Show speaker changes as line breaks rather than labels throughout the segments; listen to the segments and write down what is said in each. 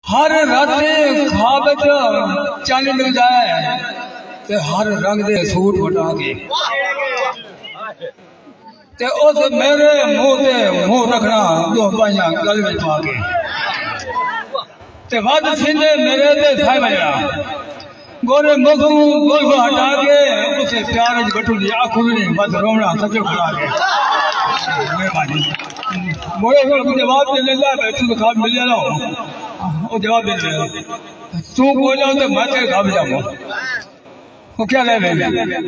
ہر رات خواب چند مل جائے تے ہر رنگ دے سوٹ وٹا کے تے اس میرے منہ تے منہ رکھنا دو پائیاں گل میں پا کے تے ود سینے میرے تے سائے بجا گورے مکھوں گل کو ہٹا کے اسے پیار وچ گٹو دی آنکھوں نہیں بس رونا سچو کھڑا کے مہربانی موڑے کو جواب دے لینا ہے تو خواب مل جانا وہ جواب دے لینا تو کوئی نہ تو میں تیرے خواب جاؤں وہ کیا لے لے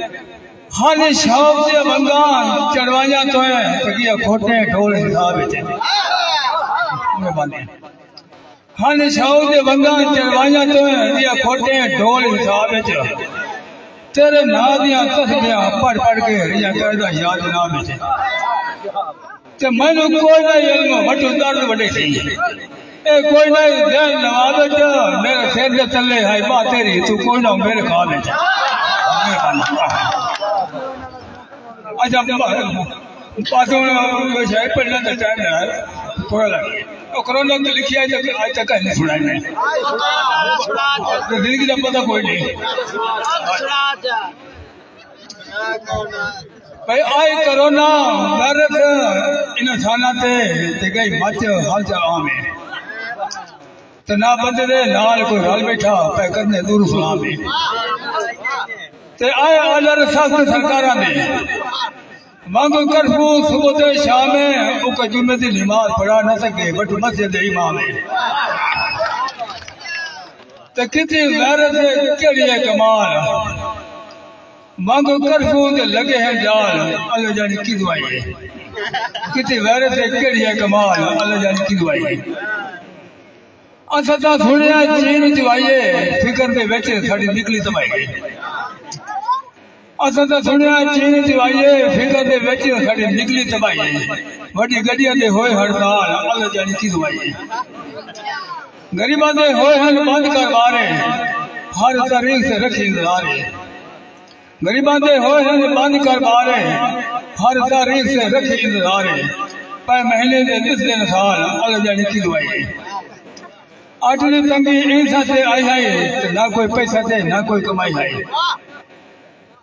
ہر شوق سے بنگان چڑھوائیاں تو ہیں تکیہ کھوٹے ڈھول حساب ہے مہربانی ہر شوق سے بنگان چڑھوائیاں تو ہیں تکیہ کھوٹے ڈھول حساب ہے تیرے نادیاں تسبیاں پڑھ پڑھ کے ریا کردہ یاد نام ہے کہ میں نے کوئی نہ علم بٹو درد بڑے چاہیے اے کوئی نہ ذہن نوازت میرے سیر سے چلے ہے بات تیری تو کوئی نہ میرے خواب ہے اچھا پاسوں میں شاید پڑھنا تو ٹائم ہے تھوڑا لگے کرونا تو لکھی آج تک نہیں سنائی میں زندگی کا پتہ کوئی نہیں بھائی آئی کرونا غرض ان انساناتے تے گئی مچ حال جا عام ہے تو نہ بندے دے نال کوئی حال بیٹھا پہ کرنے دور سلام ہے تے آئے آلر ساست سرکارہ نے مانگو کرفو صبح تے شام ہے او کا جمعہ دی نماز پڑھا نہ سکے بٹ مسجد امام ہے تے کتنی غیرت کیڑی ہے کمال مانگو کرفو تے لگے ہیں جال اللہ جانی کی دعائی ہے کتنی غیرت کیڑی ہے کمال اللہ جانی کی دعائی ہے اسدا سنیا چین جوائیے فکر دے وچ ساڈی نکلی تباہی ہے اسدا سنیا چین جوائیے فکر دے وچ ساڈی نکلی تباہی ہے وڈی گڈیاں دے ہوئے ہڑتال اللہ جانی کی دعائی ہے غریباں دے ہوئے ہیں بند کر مارے ہر طریق سے رکھی انتظار ہے غریباں دے ہوئے ہیں بند کر مارے ہر تاریخ سے رکھی انتظار ہے پہ مہینے دے جس دن سال اللہ جانی کی دعائی ہے آٹھنی تنگی ایسا سے آئی ہے نہ کوئی پیسہ سے نہ کوئی کمائی ہے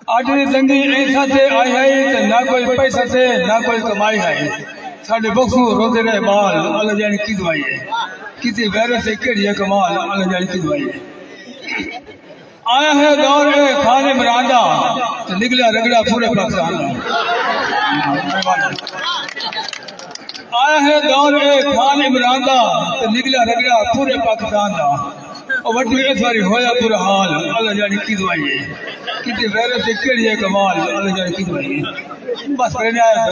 آٹھنی تنگی ایسا سے آئی ہے نہ کوئی پیسہ سے نہ کوئی کمائی ہے ساڑھے بخشو روزے رہے بال اللہ جانی کی دعائی ہے کسی غیرت سے کیڑی ہے کمال اللہ جانی کی دعائی ہے آیا ہے دور خان عمرانہ تو نکلا رگڑا پورے پاکستان آیا ہے دور خان عمرانہ تو نکلا رگڑا پورے پاکستان دا اور وڈی اس باری ہویا برا حال اللہ جانی کی دعائی ہے کتنی غیرت سے کیڑی ہے کمال اللہ جانی کی دعائی ہے بس کرنے آیا